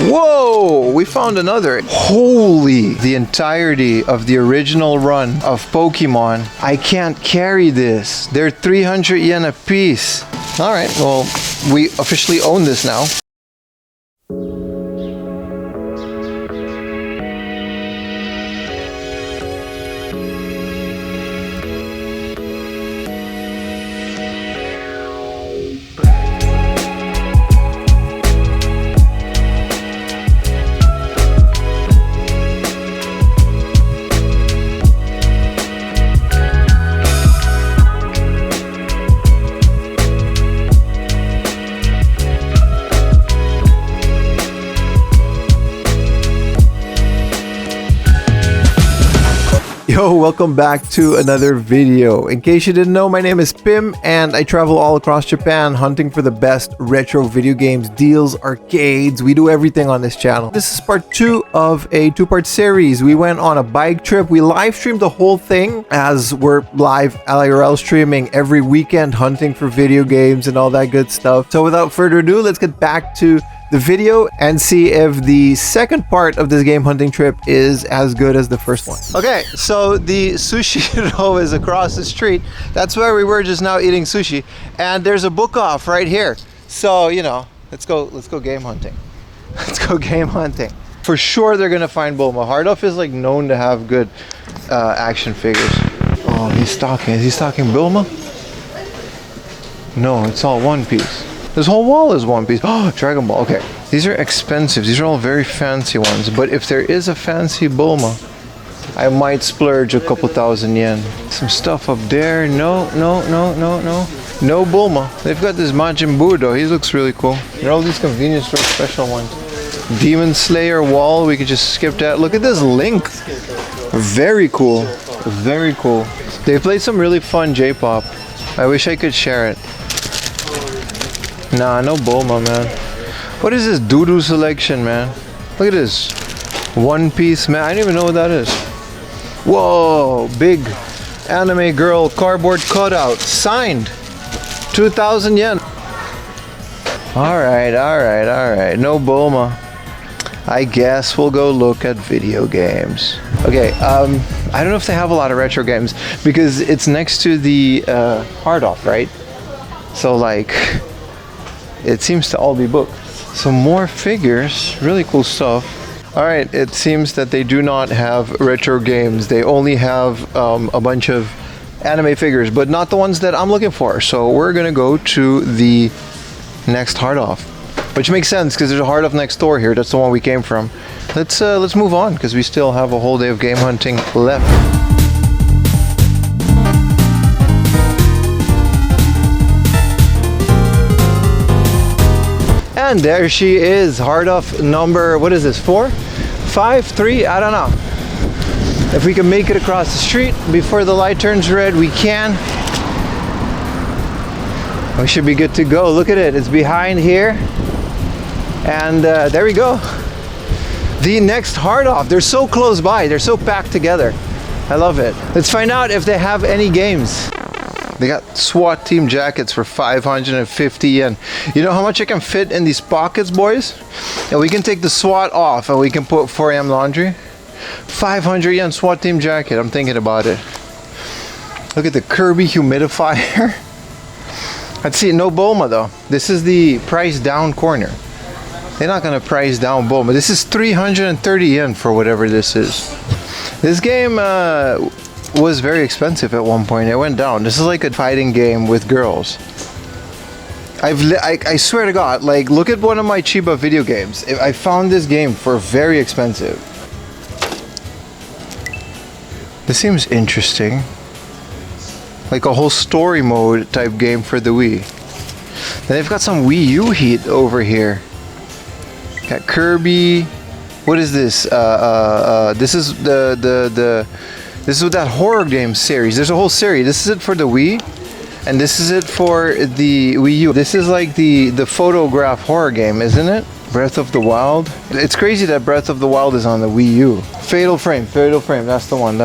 Whoa! We found another. Holy! The entirety of the original run of Pokemon. I can't carry this. They're 300 yen a piece. Alright, well, we officially own this now. Yo, welcome back to another video. In case you didn't know, my name is Pim and I travel all across Japan hunting for the best retro video games, deals, arcades. We do everything on this channel. This is part 2 of a 2-part series. We went on a bike trip. We live streamed the whole thing as we're live IRL streaming every weekend, hunting for video games and all that good stuff. So without further ado, let's get back to the video and see if the second part of this game hunting trip is as good as the first one. Okay, so the sushi row is across the street. That's where we were just now eating sushi, and there's a book off right here. So, you know, let's go game hunting. Let's go game hunting. For sure they're gonna find Bulma. Hardolf is like known to have good action figures. Oh, he's stocking. Is he stocking Bulma? No, it's all One Piece. This whole wall is One Piece. Oh, Dragon Ball. Okay. These are expensive. These are all very fancy ones. But if there is a fancy Bulma, I might splurge a couple thousand yen. Some stuff up there. No Bulma. They've got this Majin Buu though. He looks really cool. There are all these convenience store special ones. Demon Slayer wall. We could just skip that. Look at this Link. Very cool. Very cool. They played some really fun J-pop. I wish I could share it. Nah, no Bulma, man. What is this doo-doo selection, man? Look at this. One Piece, man. I don't even know what that is. Whoa, big anime girl cardboard cutout. Signed. 2,000 yen. Alright. No Bulma. I guess we'll go look at video games. Okay, I don't know if they have a lot of retro games because it's next to the Hardolf, right? So, like, it seems to all be booked. Some more figures, really cool stuff. Alright, it seems that they do not have retro games. They only have a bunch of anime figures, but not the ones that I'm looking for. So we're gonna go to the next Hardolf, which makes sense because there's a Hardolf next door here. That's the one we came from. Let's move on because we still have a whole day of game hunting left. And there she is, Hardolf number, what is this, 4? 5? 3? I don't know. If we can make it across the street before the light turns red, we can. We should be good to go. Look at it, it's behind here. And there we go. The next Hardolf, they're so close by, they're so packed together. I love it. Let's find out if they have any games. They got SWAT team jackets for 550 yen. You know how much I can fit in these pockets, boys? And we can take the SWAT off and we can put 4 AM laundry. 500 yen SWAT team jacket. I'm thinking about it. Look at the Kirby humidifier. Let's see, no Bulma though. This is the price down corner. They're not gonna price down Bulma. This is 330 yen for whatever this is. This game was very expensive at one point. It went down. This is like a fighting game with girls. I swear to God, like, look at one of my Chiba video games. I found this game for very expensive. This seems interesting. Like a whole story mode type game for the Wii. Then they've got some Wii U heat over here. Got Kirby. What is this? This is this is that horror game series. There's a whole series. This is it for the Wii, and this is it for the Wii U. This is like the photograph horror game, isn't it? Breath of the Wild. It's crazy that Breath of the Wild is on the Wii U. Fatal Frame. That's the one.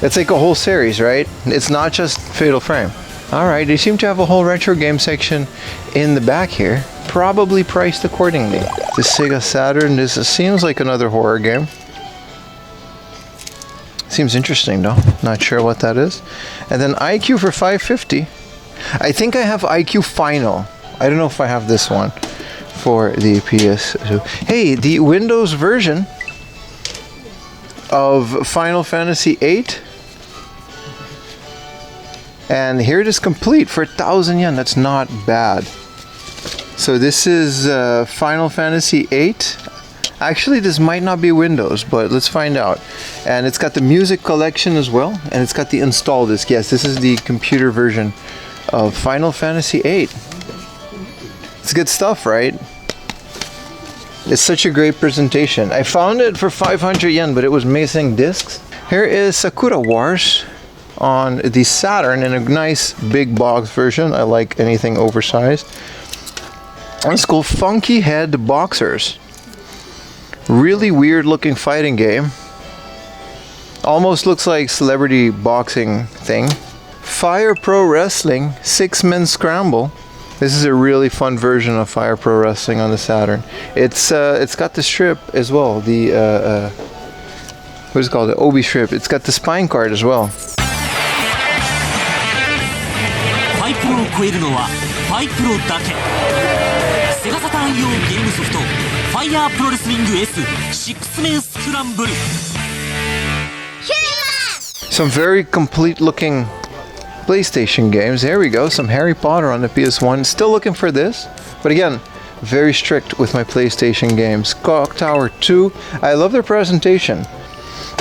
It's like a whole series, right? It's not just Fatal Frame. Alright, they seem to have a whole retro game section in the back here. probably priced accordingly. The Sega Saturn, this seems like another horror game. Seems interesting though, not sure what that is. And then IQ for 550. I think I have IQ Final. I don't know if I have this one for the PS2. Hey, the Windows version of Final Fantasy VIII. And here it is complete for 1,000 yen. That's not bad. So this is Final Fantasy VIII. Actually, this might not be Windows, but let's find out. And it's got the music collection as well, and it's got the install disc. Yes, this is the computer version of Final Fantasy VIII. It's good stuff, right? It's such a great presentation. I found it for 500 yen, but it was missing discs. Here is Sakura Wars on the Saturn in a nice big box version. I like anything oversized. And it's called Funky Head Boxers. Really weird looking fighting game. Almost looks like celebrity boxing thing. Fire Pro Wrestling 6-Man Scramble. This is a really fun version of Fire Pro Wrestling on the Saturn. It's got the strip as well. The what is it called? The Obi strip. It's got the spine card as well. Sega Saturn 用ゲームソフト Fire Pro Wrestling S 6-Man Scramble. Some very complete looking PlayStation games. There we go. Some Harry Potter on the PS1. Still looking for this, but again, very strict with my PlayStation games. Clock Tower 2. I love their presentation.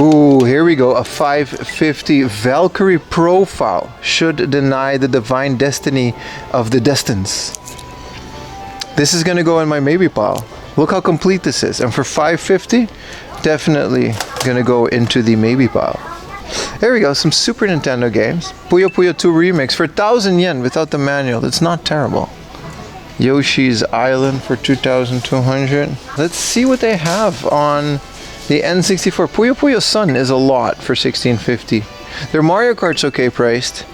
Ooh, here we go. A 550 Valkyrie profile. Should deny the divine destiny of the Destins. This is gonna go in my maybe pile. Look how complete this is. And for 550, definitely gonna go into the maybe pile. There we go, some Super Nintendo games. Puyo Puyo 2 Remix for 1,000 yen without the manual. That's not terrible. Yoshi's Island for 2,200. Let's see what they have on the N64. Puyo Puyo Sun is a lot for 1650. Their Mario Kart's okay priced.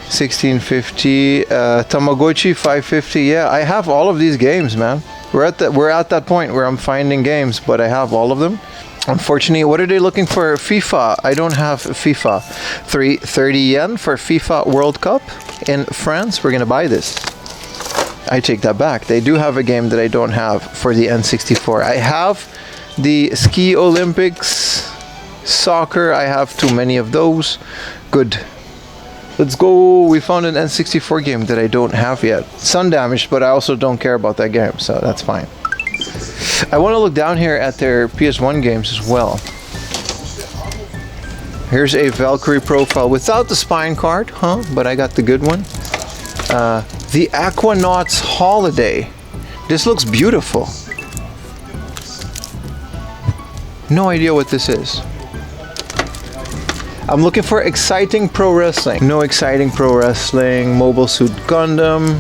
1650. Tamagotchi 550. Yeah, I have all of these games, man. We're at that point where I'm finding games, but I have all of them. Unfortunately, what are they looking for? FIFA. I don't have FIFA. 330 yen for FIFA World Cup in France. We're gonna buy this. I take that back. They do have a game that I don't have for the N64. I have the Ski Olympics, soccer. I have too many of those. Good. Let's go. We found an N64 game that I don't have yet. Sun damaged, but I also don't care about that game, so that's fine. I want to look down here at their PS1 games as well. Here's a Valkyrie profile without the spine card, huh? But I got the good one. The Aquanauts Holiday. This looks beautiful. No idea what this is. I'm looking for Exciting Pro Wrestling. No Exciting Pro Wrestling. Mobile Suit Gundam.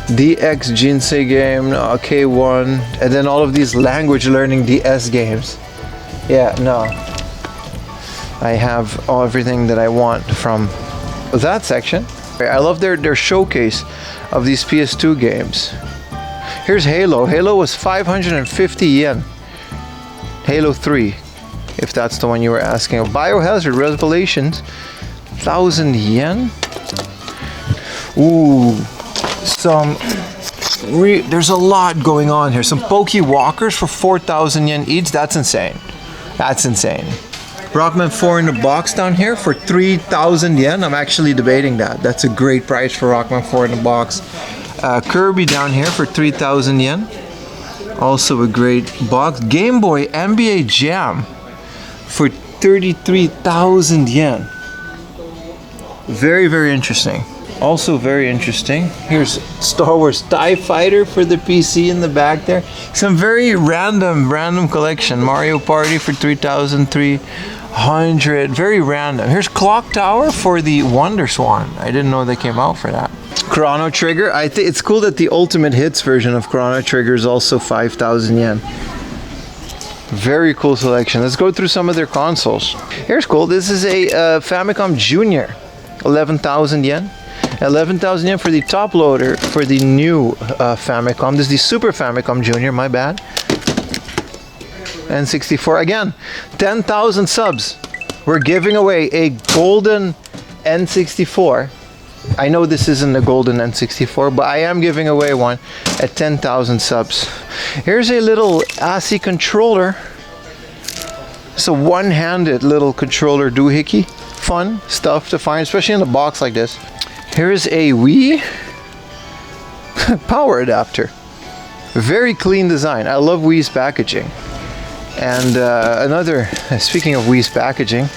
DX Jinsei game. No, K1. And then all of these language learning DS games. Yeah, no. I have everything that I want from that section. I love their showcase of these PS2 games. Here's Halo. Halo was 550 yen. Halo 3. If that's the one you were asking. Biohazard Revelations, 1,000 yen. Ooh, there's a lot going on here. Some Poke Walkers for 4,000 yen each. That's insane. That's insane. Rockman 4 in the box down here for 3,000 yen. I'm actually debating that. That's a great price for Rockman 4 in the box. Kirby down here for 3,000 yen. Also a great box. Game Boy NBA Jam for 33,000 yen. Very, very interesting. Also very interesting. Here's Star Wars TIE Fighter for the PC in the back there. Some very random collection. Mario Party for 3,300. Very random. Here's Clock Tower for the Wonder Swan. I didn't know they came out for that. Chrono Trigger. I think it's cool that the Ultimate Hits version of Chrono Trigger is also 5,000 yen. Very cool selection. Let's go through some of their consoles. Here's cool. This is a Famicom Junior, 11,000 yen. 11,000 yen for the top loader for the new Famicom. This is the Super Famicom Junior, my bad. N64. Again, 10,000 subs. We're giving away a golden N64. I know this isn't a golden N64, but I am giving away one at 10,000 subs. Here's a little ASCII controller. It's a one-handed little controller doohickey. Fun stuff to find, especially in a box like this. Here's a Wii power adapter. Very clean design. I love Wii's packaging. And speaking of Wii's packaging,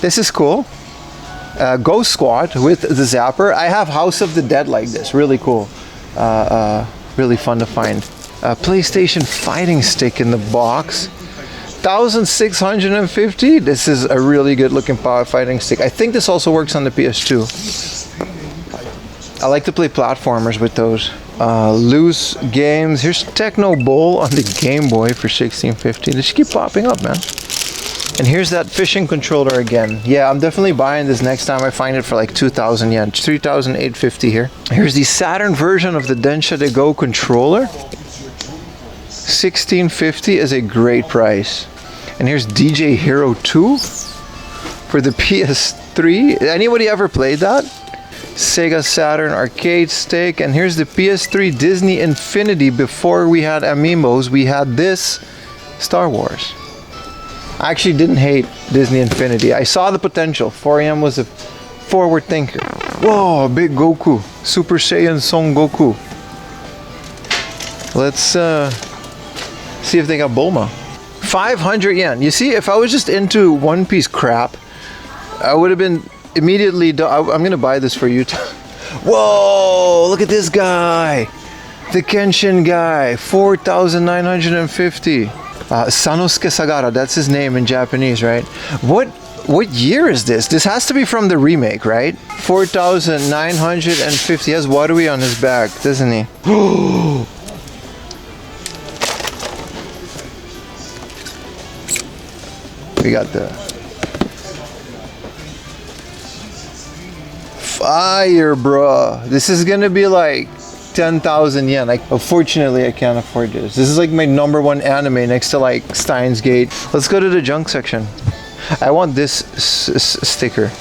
this is cool. Ghost Squad with the zapper. I have House of the Dead like this. Really cool. Really fun to find. PlayStation fighting stick in the box. 1,650. This is a really good looking power fighting stick. I think this also works on the PS2. I like to play platformers with those. Loose games. Here's Techno Bowl on the Game Boy for 1,650. They just keep popping up, man. And here's that fishing controller again. Yeah, I'm definitely buying this next time I find it for like 2,000 yen. 3,850 here. Here's the Saturn version of the Densha de Go controller. 1,650 is a great price. And here's DJ Hero 2 for the PS3. Anybody ever played that? Sega Saturn arcade stick. And here's the PS3 Disney Infinity. Before we had Amiibos, we had this Star Wars. I actually didn't hate Disney Infinity. I saw the potential. 4AM was a forward thinker. Whoa, big Goku. Super Saiyan Son Goku. Let's see if they got Bulma. 500 yen. You see, if I was just into One Piece crap, I would have been immediately... I'm going to buy this for you. Whoa, look at this guy. The Kenshin guy. 4,950. Sanosuke Sagara, that's his name in Japanese, right? What year is this? This has to be from the remake, right? 4,950. He has Warui on his back, doesn't he? We got the fire, bruh. This is gonna be like 10,000 yen. Like, unfortunately, I can't afford this. This is like my #1 anime next to like Steins Gate. Let's go to the junk section. I want this sticker.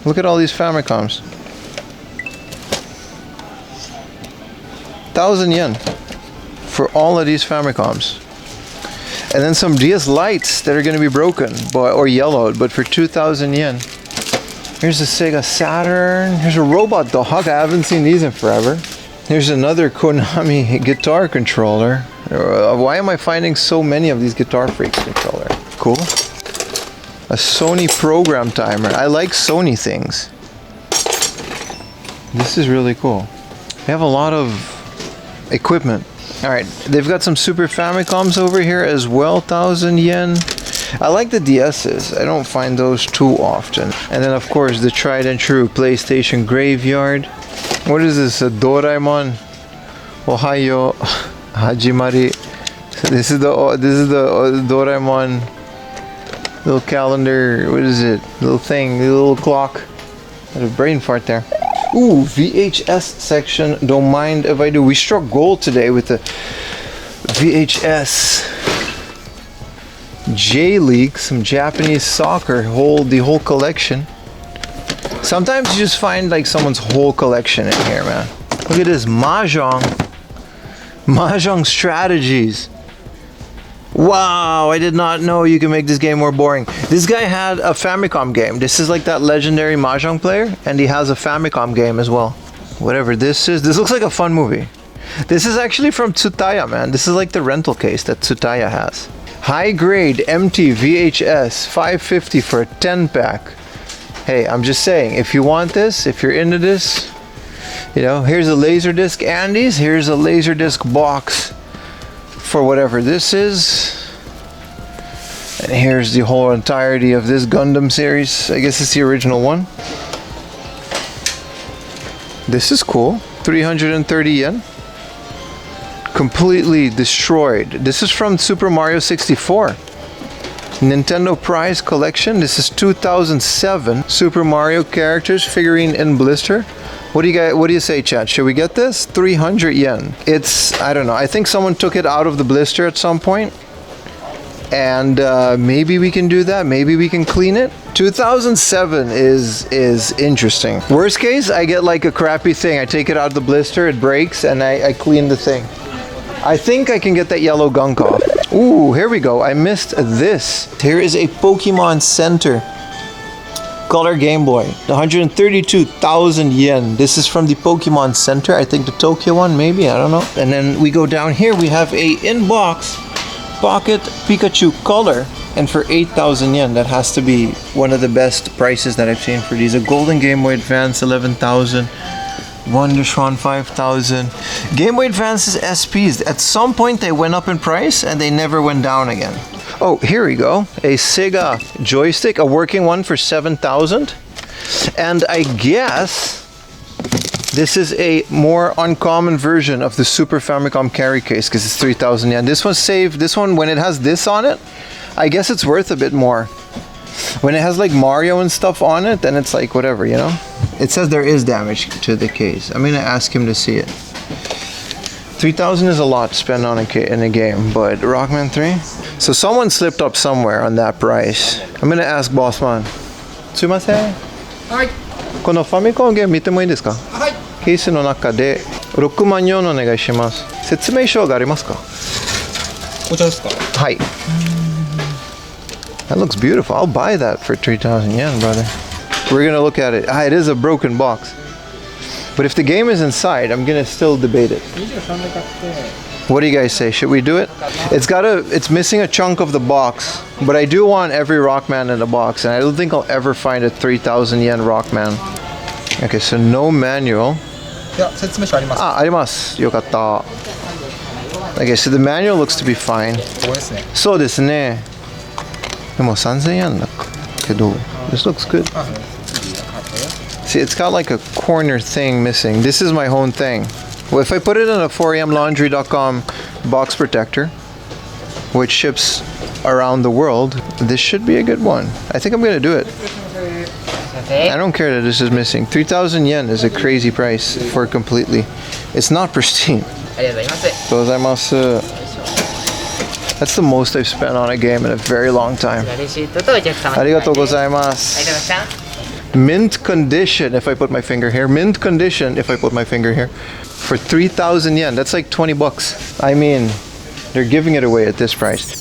Look at all these Famicoms. 1,000 yen for all of these Famicoms. And then some DS lights that are going to be broken or yellowed, but for 2,000 yen. Here's a Sega Saturn. Here's a robot dog. I haven't seen these in forever. Here's another Konami guitar controller. Why am I finding so many of these Guitar Freaks controller? Cool. A Sony program timer. I like Sony things. This is really cool. They have a lot of equipment. Alright, they've got some Super Famicoms over here as well. 1,000 yen. I like the DS's. I don't find those too often. And then of course the tried and true PlayStation Graveyard. What is this? A Doraemon? Ohayo Hajimari. So this is the Doraemon little calendar. What is it? Little thing, little clock. I had a brain fart there. Ooh, VHS section. Don't mind if I do. We struck gold today with the VHS J-League, some Japanese soccer. The whole collection. Sometimes you just find like someone's whole collection in here, man. Look at this Mahjong. Mahjong strategies. Wow, I did not know you can make this game more boring. This guy had a Famicom game. This is like that legendary Mahjong player, and he has a Famicom game as well. Whatever this is, this looks like a fun movie. This is actually from Tsutaya, man. This is like the rental case that Tsutaya has. High grade MT VHS 550 for a 10-pack. Hey, I'm just saying, if you want this, if you're into this, you know, here's a Laserdisc Andes, here's a Laserdisc box for whatever this is. And here's the whole entirety of this Gundam series. I guess it's the original one. This is cool. 330 yen. Completely destroyed. This is from Super Mario 64. Nintendo Prize Collection. This is 2007. Super Mario characters figurine in blister. What do you say, chat? Should we get this? 300 yen. It's, I don't know. I think someone took it out of the blister at some point. And maybe we can do that. Maybe we can clean it. 2007 is interesting. Worst case, I get like a crappy thing. I take it out of the blister, it breaks, and I clean the thing. I think I can get that yellow gunk off. Ooh, here we go. I missed this. Here is a Pokemon Center Color Game Boy. 132,000 yen. This is from the Pokemon Center. I think the Tokyo one, maybe. I don't know. And then we go down here. We have a in-box Pocket Pikachu Color. And for 8,000 yen, that has to be one of the best prices that I've seen for these. A Golden Game Boy Advance, 11,000. Wondershwan, 5,000. Game Boy Advance's SPs, at some point they went up in price and they never went down again. Oh, here we go. A Sega joystick, a working one for 7,000. And I guess this is a more uncommon version of the Super Famicom carry case because it's 3,000 yen. This one's saved. This one, when it has this on it, I guess it's worth a bit more. When it has like Mario and stuff on it, then it's like whatever, you know? It says there is damage to the case. I'm gonna ask him to see it. 3,000 is a lot to spend on in a game, but Rockman 3? So someone slipped up somewhere on that price. I'm gonna ask Bossman. Sumimasen. Hi. このファミコンゲーム見てもいいですか？はい。ケースの中でRockman 4お願いします。説明書がありますか？こちらですか？はい。That looks beautiful. I'll buy that for 3,000 yen, brother. We're gonna look at it. Ah, it is a broken box. But if the game is inside, I'm gonna still debate it. What do you guys say? Should we do it? It's missing a chunk of the box, but I do want every Rockman in the box, and I don't think I'll ever find a 3,000 yen Rockman. Okay, so no manual. Ah, あります。よかった。Okay, so the manual looks to be fine. そうですね。でも3,000 yen だけど this looks good. See, it's got like a corner thing missing. This is my own thing. Well, if I put it in a 4amlaundry.com box protector, which ships around the world, this should be a good one. I think I'm gonna do it. I don't care that this is missing. 3,000 yen is a crazy price for completely. It's not pristine. That's the most I've spent on a game in a very long time. Arigatou gozaimasu. Mint condition, if I put my finger here. Mint condition, if I put my finger here. For 3,000 yen. That's like 20 bucks. I mean, they're giving it away at this price.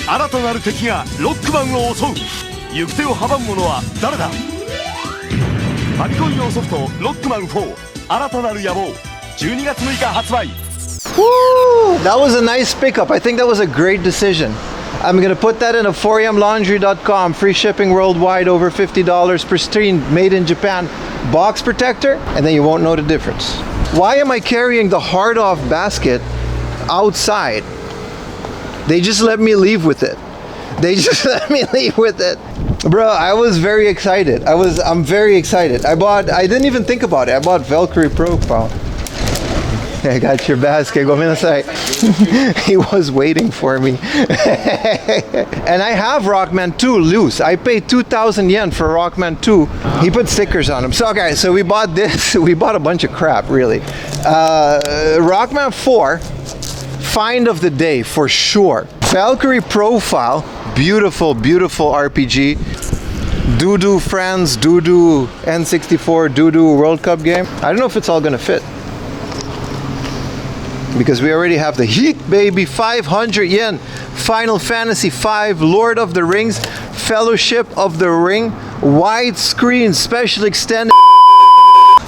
新たなる敵がロックマンを襲う。行く手を阻む者は誰だ。ファミコン用ソフトロックマン4新たなる野望12月6日発売。 Woo! That was a nice pickup. I think that was a great decision. I'm gonna put that in a 4amlaundry.com, free shipping worldwide, over $50, pristine, made in Japan box protector, and then you won't know the difference. Why am I carrying the hard off basket outside? They just let me leave with it. They just let me leave with it. Bro, I was very excited. I'm very excited. I didn't even think about it. I bought Valkyrie Profile. I got your basket. Go inside. He was waiting for me. And I have Rockman 2 loose. I paid 2,000 yen for Rockman 2. He put stickers on them. So, okay, so we bought this. We bought a bunch of crap, really. Rockman 4, find of the day for sure. Valkyrie Profile, beautiful, beautiful RPG. Doo-Doo Friends, Doo-Doo N64, Doo-Doo World Cup game. I don't know if it's all gonna fit. Because we already have the heat, baby. 500 yen. Final Fantasy V, Lord of the Rings, Fellowship of the Ring, widescreen, special extended.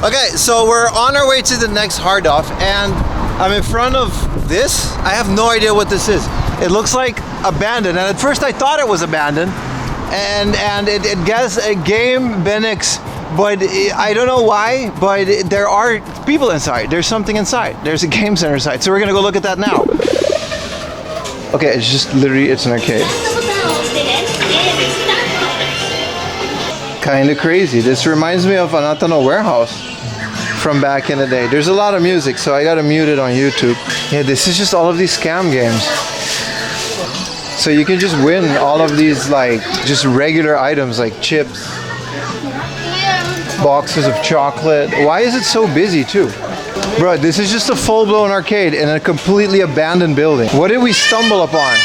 Okay, so we're on our way to the next hard off, and I'm in front of this. I have no idea what this is. It looks like abandoned, and at first I thought it was abandoned, and it gets a game Benix. But I don't know why, but there are people inside. There's something inside. There's a game center inside. So we're gonna go look at that now. Okay, it's just literally, it's an arcade. Kinda crazy. This reminds me of Anata no Warehouse from back in the day. There's a lot of music, so I gotta mute it on YouTube. Yeah, this is just all of these scam games. So you can just win all of these like just regular items like chips. Boxes of chocolate. Why is it so busy too? Bro, this is just a full-blown arcade in a completely abandoned building. What did we stumble upon?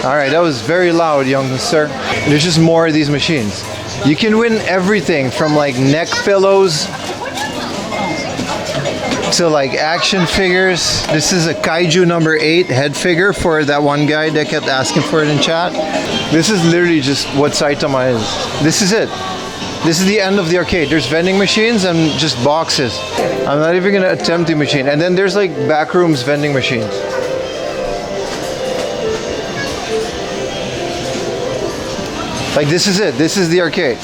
Alright, that was very loud, young sir. There's just more of these machines. You can win everything from like neck pillows to like action figures. This is a Kaiju number 8 head figure for that one guy that kept asking for it in chat. This is literally just what Saitama is. This is it. This is the end of the arcade. There's vending machines and just boxes. I'm not even gonna attempt the machine. And then there's like backrooms vending machines. Like this is it. This is the arcade.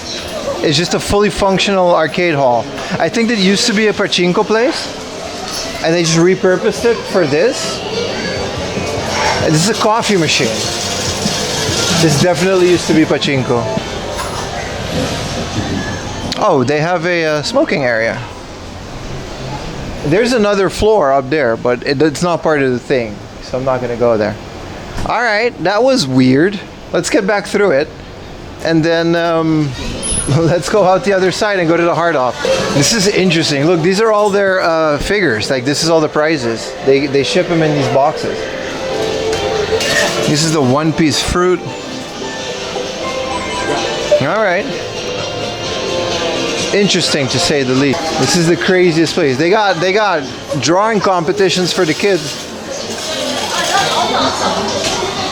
It's just a fully functional arcade hall. I think that used to be a pachinko place, and they just repurposed it for this. And this is a coffee machine. This definitely used to be pachinko. Oh, they have a smoking area. There's another floor up there, but it's not part of the thing, so I'm not gonna go there. All right, that was weird. Let's get back through it. And then let's go out the other side and go to the hard off. This is interesting. Look, these are all their figures. Like this is all the prizes. They ship them in these boxes. This is the one-piece fruit. All right. Interesting to say the least. This is the craziest place. They got drawing competitions for the kids.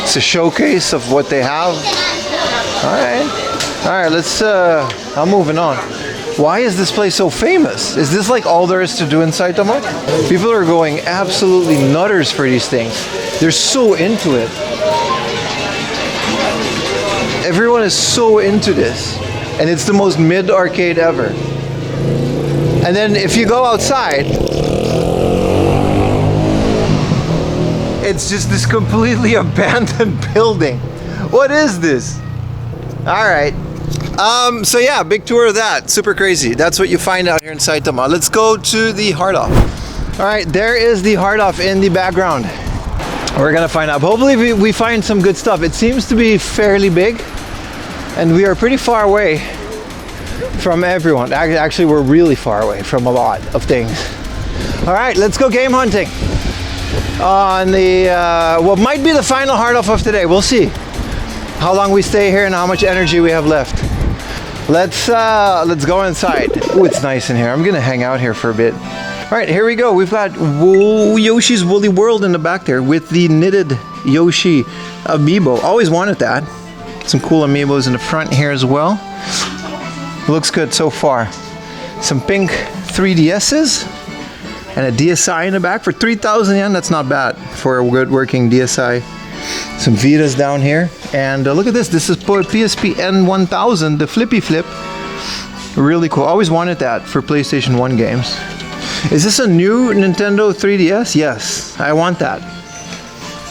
It's a showcase of what they have. All right, let's, I'm moving on. Why is this place so famous? Is this like all there is to do in Saitama? People are going absolutely nutters for these things. They're so into it. Everyone is so into this. And it's the most mid arcade ever. And then if you go outside, it's just this completely abandoned building. What is this? All right. So yeah, big tour of that. Super crazy. That's what you find out here in Saitama. Let's go to the hard off. All right, there is the hard off in the background. We're gonna find out. Hopefully we find some good stuff. It seems to be fairly big, and we are pretty far away from everyone. Actually, we're really far away from a lot of things. All right, let's go game hunting on the what might be the final hard off of today. We'll see how long we stay here and how much energy we have left. Let's go inside. Oh, it's nice in here. I'm gonna hang out here for a bit. All right, here we go. We've got Yoshi's Woolly World in the back there with the knitted Yoshi Amiibo. Always wanted that. Some cool Amiibos in the front here as well. Looks good so far. Some pink 3DSs and a DSi in the back for 3,000 yen. That's not bad for a good working DSi. Some Vitas down here. And look at this. This is PSP N1000, the flippy flip. Really cool. Always wanted that for PlayStation 1 games. Is this a new Nintendo 3DS? Yes, I want that.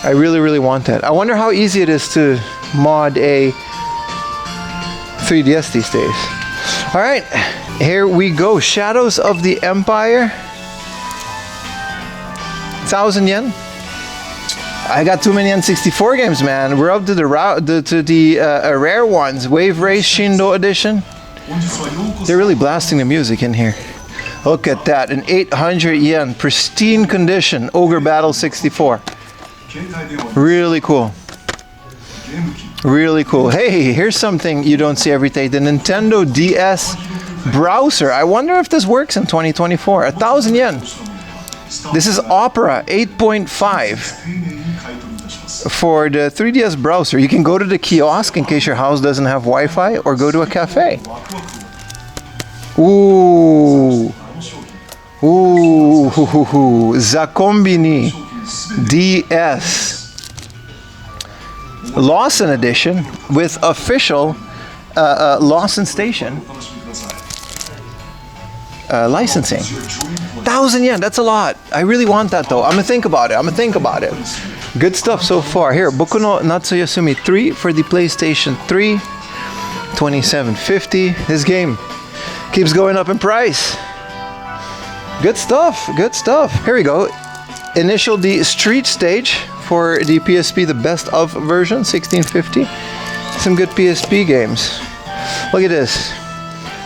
I really, really want that. I wonder how easy it is to mod a 3DS these days. All right, here we go. Shadows of the Empire. 1,000 yen. I got too many N64 games, man. We're up to the rare ones. Wave Race Shindo Edition. They're really blasting the music in here. Look at that, an 800 yen, pristine condition, Ogre Battle 64. Really cool. Really cool. Hey, here's something you don't see every day. The Nintendo DS browser. I wonder if this works in 2024. 1,000 yen. This is Opera 8.5 for the 3DS browser. You can go to the kiosk in case your house doesn't have Wi-Fi, or go to a cafe. Ooh. Ooh, Zakombini DS Lawson edition with official Lawson Station licensing. 1,000 yen, that's a lot. I really want that though. I'm gonna think about it. Good stuff so far. Here, Boku no Natsuyasumi 3 for the PlayStation 3, 2750. This game keeps going up in price. Good stuff, good stuff. Here we go. Initial D Street Stage for the PSP, the best of version, 1650. Some good PSP games. Look at this.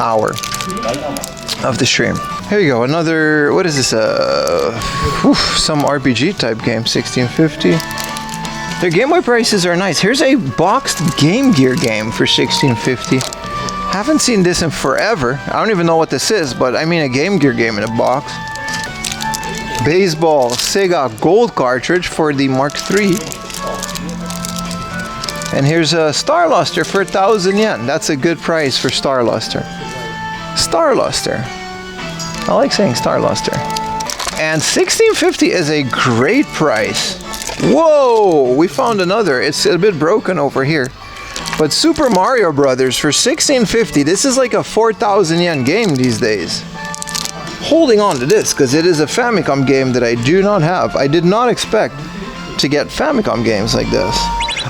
hour. of the stream. Here you go, another, what is this, some RPG type game, 1650. Their Game Boy prices are nice. Here's a boxed Game Gear game for 1650. Haven't seen this in forever. I don't even know what this is, but I mean a Game Gear game in a box. Baseball Sega Gold cartridge for the Mark III. And here's a Star Luster for 1,000 yen. That's a good price for Star Luster. Star Luster. I like saying Star Luster. And 1650 is a great price. Whoa! We found another. It's a bit broken over here. But Super Mario Brothers for 1650. This is like a 4,000 yen game these days. Holding on to this because it is a Famicom game that I do not have. I did not expect to get Famicom games like this.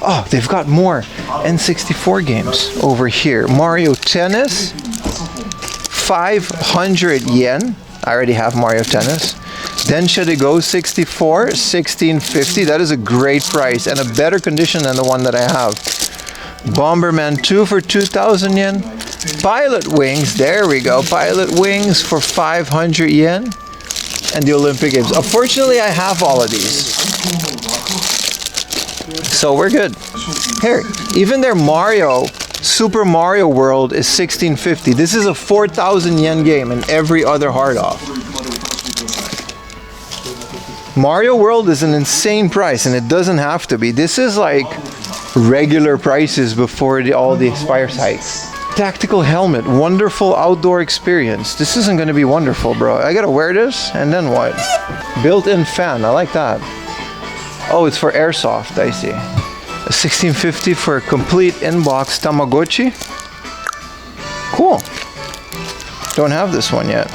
Oh, they've got more N64 games over here. Mario Tennis, 500 yen. I already have Mario Tennis. Densha de Go 64, 1650. That is a great price and a better condition than the one that I have. Bomberman 2 for 2,000 yen. Pilot Wings, there we go. Pilot Wings for 500 yen. And the Olympic Games. Unfortunately, I have all of these. So we're good. Here, even their Mario, Super Mario World is 1650. This is a 4,000 yen game and every other hard off. Mario World is an insane price and it doesn't have to be. This is like regular prices before all the Expire hikes. Tactical helmet, wonderful outdoor experience. This isn't going to be wonderful, bro. I gotta wear this and then what? Built-in fan, I like that. Oh, it's for airsoft, I see. A 1650 for a complete inbox Tamagotchi. Cool. Don't have this one yet.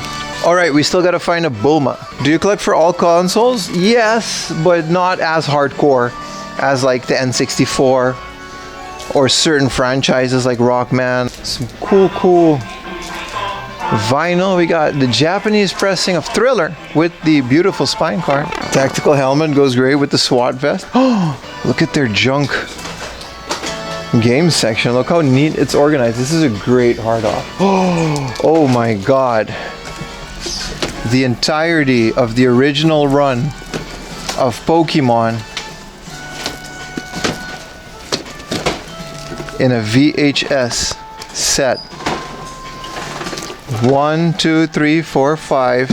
Alright, we still gotta find a Bulma. Do you collect for all consoles? Yes, but not as hardcore as like the N64 or certain franchises like Rockman. Some cool vinyl. We got the Japanese pressing of Thriller with the beautiful spine card. Tactical helmet goes great with the SWAT vest. Oh, look at their junk game section. Look how neat it's organized. This is a great hard off. Oh my god. The entirety of the original run of Pokemon in a VHS set. 1, 2, 3, 4, 5,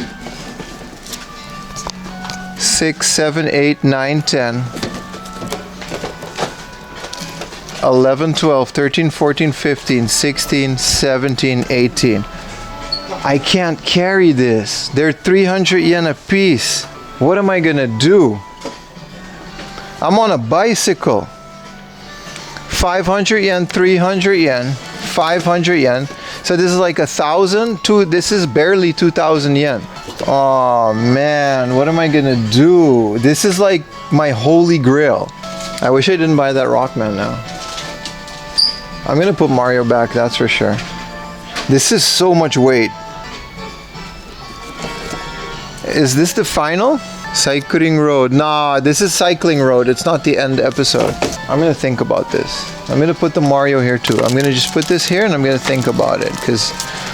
6, 7, 8, 9, 10, 11, 12, 13, 14, 15, 16, 17, 18. I can't carry this. They're 300 yen a piece. What am I gonna do? I'm on a bicycle. 500 yen, 300 yen, 500 yen. So this is like 1,000. This is barely 2,000 yen. Oh man, what am I gonna do? This is like my holy grail. I wish I didn't buy that Rockman now. I'm gonna put Mario back, that's for sure. This is so much weight. Is this the final? Cycling Road. Nah, this is Cycling Road. It's not the end episode. I'm gonna think about this. I'm gonna put the Mario here too. I'm gonna just put this here and I'm gonna think about it. Because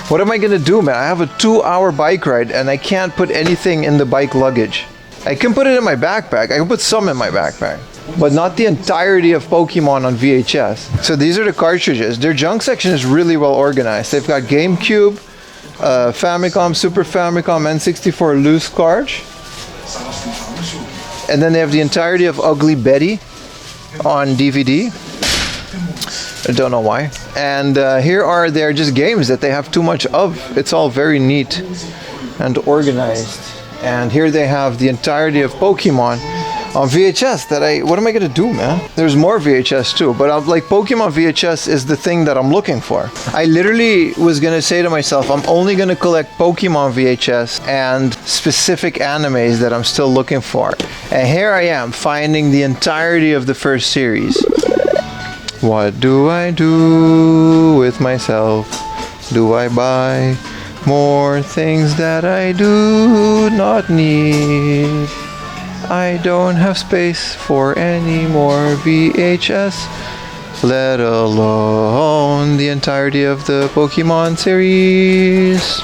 what am I gonna do, man? I have a 2-hour bike ride and I can't put anything in the bike luggage. I can put it in my backpack. I can put some in my backpack. But not the entirety of Pokemon on VHS. So these are the cartridges. Their junk section is really well organized. They've got GameCube, Famicom, Super Famicom, N64 loose cards. And then they have the entirety of Ugly Betty on DVD. I don't know why. And here are their just games that they have too much of. It's all very neat and organized. And here they have the entirety of Pokemon on VHS what am I gonna do, man? There's more VHS too, but I'm like, Pokemon VHS is the thing that I'm looking for. I literally was gonna say to myself, I'm only gonna collect Pokemon VHS and specific animes that I'm still looking for. And here I am, finding the entirety of the first series. What do I do with myself? Do I buy more things that I do not need? I don't have space for any more VHS let alone the entirety of the Pokemon series.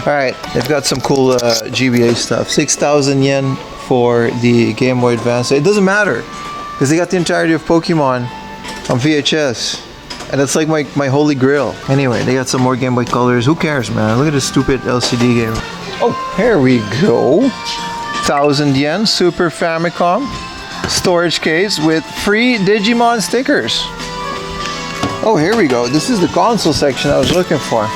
Alright, they've got some cool GBA stuff. 6,000 yen for the Game Boy Advance. It doesn't matter, because they got the entirety of Pokemon on VHS. And it's like my holy grail. Anyway, they got some more Game Boy Colors. Who cares, man? Look at this stupid LCD game. Oh, here we go. 1,000 yen, Super Famicom storage case with free Digimon stickers. Oh, here we go. This is the console section I was looking for.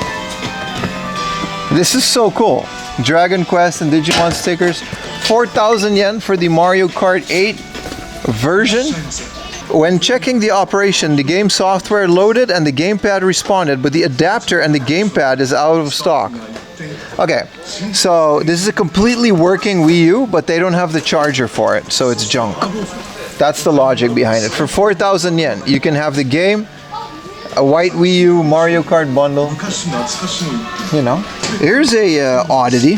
This is so cool. Dragon Quest and Digimon stickers. 4,000 yen for the Mario Kart 8 version. When checking the operation, the game software loaded and the gamepad responded, but the adapter and the gamepad is out of stock. Okay, so this is a completely working Wii U, but they don't have the charger for it, so it's junk. That's the logic behind it. For 4,000 yen, you can have the game, a white Wii U Mario Kart bundle. You know, here's a oddity.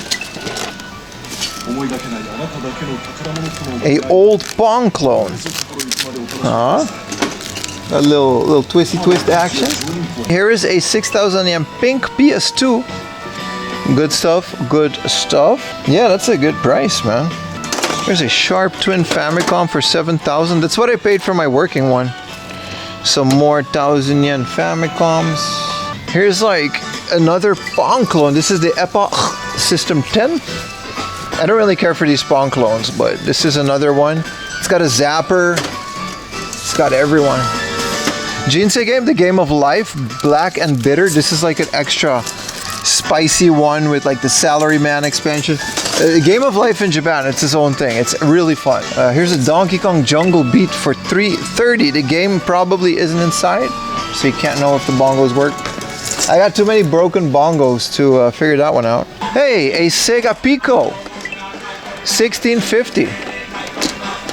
A old Pong clone. A little twisty twist action. Here is a 6,000 yen pink PS2. Good stuff, good stuff. Yeah, that's a good price, man. There's a Sharp Twin Famicom for 7,000. That's what I paid for my working one. Some more 1,000 yen Famicoms. Here's like another Pong clone. This is the Epoch System 10. I don't really care for these Pong clones, but this is another one. It's got a zapper. It's got everyone. Jinsei game, the Game of Life, Black and Bitter. This is like an extra spicy one with like the Salaryman expansion. Game of Life in Japan, it's its own thing. It's really fun. Here's a Donkey Kong Jungle Beat for 330. The game probably isn't inside, so you can't know if the bongos work. I got too many broken bongos to figure that one out. Hey, a Sega Pico, 1650.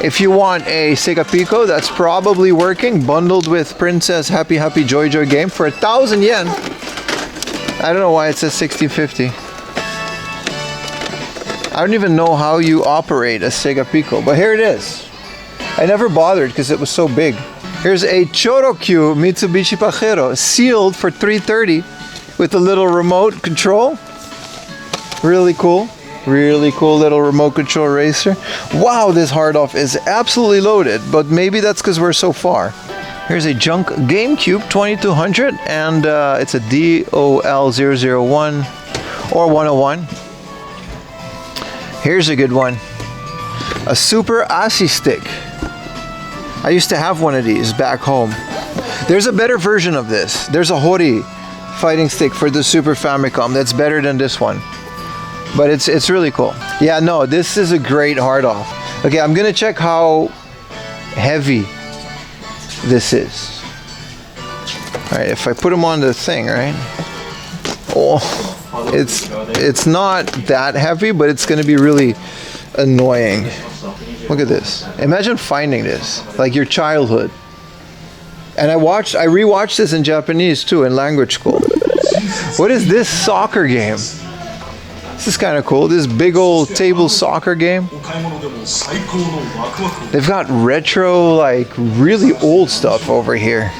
If you want a Sega Pico that's probably working, bundled with Princess Happy Happy Joy Joy game for 1,000 yen. I don't know why it says 1650. I don't even know how you operate a Sega Pico, but here it is. I never bothered because it was so big. Here's a Chorokyu Mitsubishi Pajero, sealed for 330 with a little remote control. Really cool. Really cool little remote control racer. Wow, this hard off is absolutely loaded, but maybe that's because we're so far. Here's a junk GameCube 2200, and it's a DOL001 or 101. Here's a good one. A Super Asi Stick. I used to have one of these back home. There's a better version of this. There's a Hori fighting stick for the Super Famicom that's better than this one. But it's really cool. Yeah, no, this is a great hard off. Okay, I'm gonna check how heavy this is. Alright, if I put them on the thing, right? Oh, it's not that heavy, but it's gonna be really annoying. Look at this. Imagine finding this, like your childhood. And I rewatched this in Japanese too, in language school. What is this soccer game? This is kind of cool. This big old table soccer game. They've got retro, like really old stuff over here.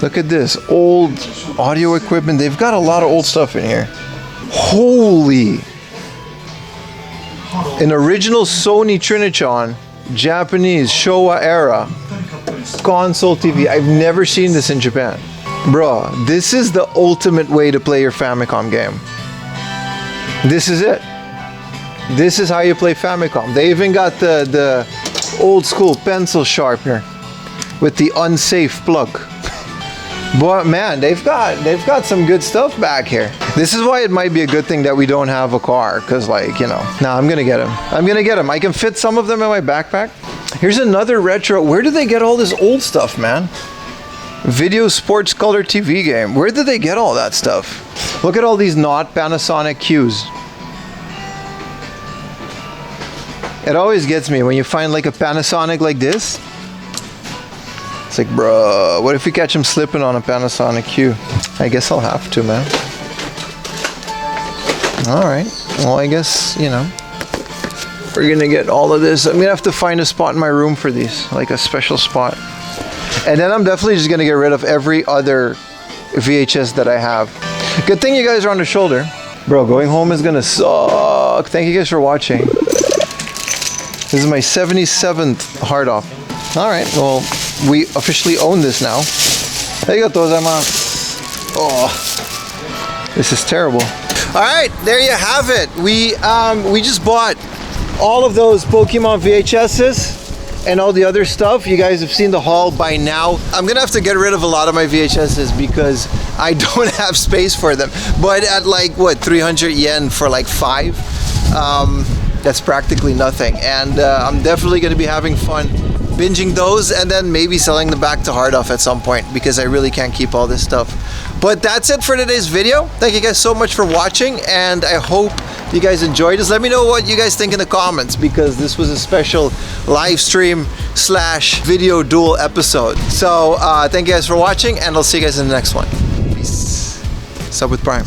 Look at this. Old audio equipment. They've got a lot of old stuff in here. Holy. An original Sony Trinitron, Japanese Showa Era console TV. I've never seen this in Japan. Bro, this is the ultimate way to play your Famicom game. This is it. This is how you play Famicom. They even got the old school pencil sharpener with the unsafe plug. But man, they've got some good stuff back here. This is why it might be a good thing that we don't have a car, because like, you know, nah, I'm gonna get them. I'm gonna get them. I can fit some of them in my backpack. Here's another retro. Where did they get all this old stuff, man? Video Sports Color TV game. Where did they get all that stuff? Look at all these not Panasonic cues. It always gets me when you find like a Panasonic like this. It's like, bro, what if we catch him slipping on a Panasonic cue? I guess I'll have to, man. Alright. Well, I guess, you know, we're gonna get all of this. I'm gonna have to find a spot in my room for these, like a special spot. And then I'm definitely just gonna get rid of every other VHS that I have. Good thing you guys are on the shoulder. Bro, going home is gonna suck. Thank you guys for watching. This is my 77th hard off. All right, well, we officially own this now. Arigatou gozaimasu. Oh, this is terrible. All right, there you have it. We just bought all of those Pokemon VHSs and all the other stuff. You guys have seen the haul by now. I'm gonna have to get rid of a lot of my VHSs because I don't have space for them. But at like, what, 300 yen for like 5? That's practically nothing. And I'm definitely gonna be having fun binging those and then maybe selling them back to hard off at some point because I really can't keep all this stuff. But that's it for today's video. Thank you guys so much for watching, and I hope you guys enjoyed this. Let me know what you guys think in the comments because this was a special live stream / video duel episode. So thank you guys for watching, and I'll see you guys in the next one. Peace. Sub with Prime.